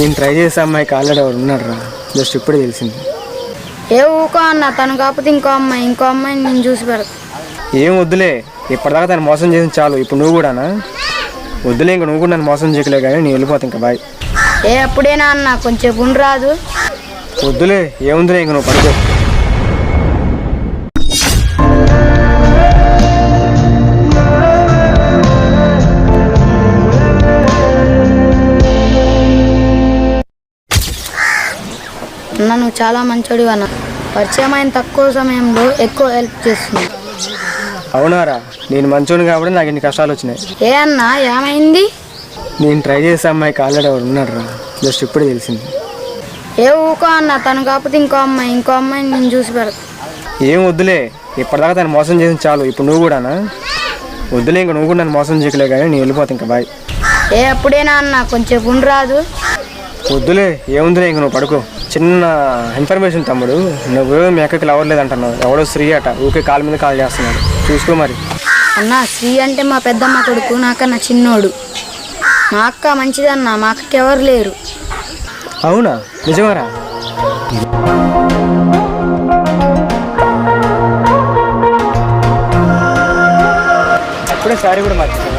నేను ట్రై చేసే అమ్మాయికి ఆల్రెడీ ఎవరు ఉన్నాడు రా, జస్ట్ ఇప్పుడే తెలిసింది. ఏ ఊకో అన్న, తను కాకపోతే ఇంకో అమ్మాయిని నేను చూసి పెడతా. ఏం వద్దులే, ఇప్పటిదాకా తను మోసం చేసింది చాలు. ఇప్పుడు నువ్వు కూడానా? వద్దులే, ఇంక నువ్వు కూడా నన్ను మోసం చేయలే కానీ నేను వెళ్ళిపోతా ఇంకా. బాయ్. అప్పుడేనా అన్న, కొంచెం ఉండి రాదు. వద్దులే, ఏముందిలే, ఇంక నువ్వు పడుకో. అన్న నువ్వు చాలా మంచోడు అన్న, పరిచయం అయిన తక్కువ సమయంలో ఎక్కువ హెల్ప్ చేస్తుంది. అవునారా, నేను మంచోని కాబట్టి నాకు ఇన్ని కష్టాలు వచ్చినాయి. అన్న ఏమైంది? నేను ట్రై చేసే అమ్మాయికి ఆల్రెడీ ఎవరు ఉన్నాడు రా, జస్ట్ ఇప్పుడే తెలిసింది. ఊకో అన్న, తను కాకపోతే ఇంకో అమ్మాయిని నేను చూసి పెడతా. ఏం వద్దులే, ఇప్పటిదాకా తను మోసం చేసింది చాలు. ఇప్పుడు నువ్వు కూడానా? వద్దులే, ఇంక నువ్వు కూడా నన్ను మోసం చేయలే కానీ నేను వెళ్ళిపోతా ఇంకా. బాయ్. అప్పుడేనా అన్న, కొంచెం ఉండి రాదు. వద్దులే, ఏముందిలే, ఇంక నువ్వు పడుకో. చిన్న ఇన్ఫర్మేషన్ తమ్ముడు, నువ్వు మీ అక్కకి లవర్ లేదంటున్నావు. ఎవడో శ్రీ అట, ఊకే కాలు మీద కాల్ చేస్తున్నాడు, చూసుకో మరి. అన్న శ్రీ అంటే మా పెద్దమ్మ కొడుకు, నాకన్నా చిన్నోడు. మా అక్క మంచిదన్న, మా అక్కకి ఎవరు లేరు. అవునా, నిజమారా? అప్పుడే సారీ కూడా మర్చిపోయా.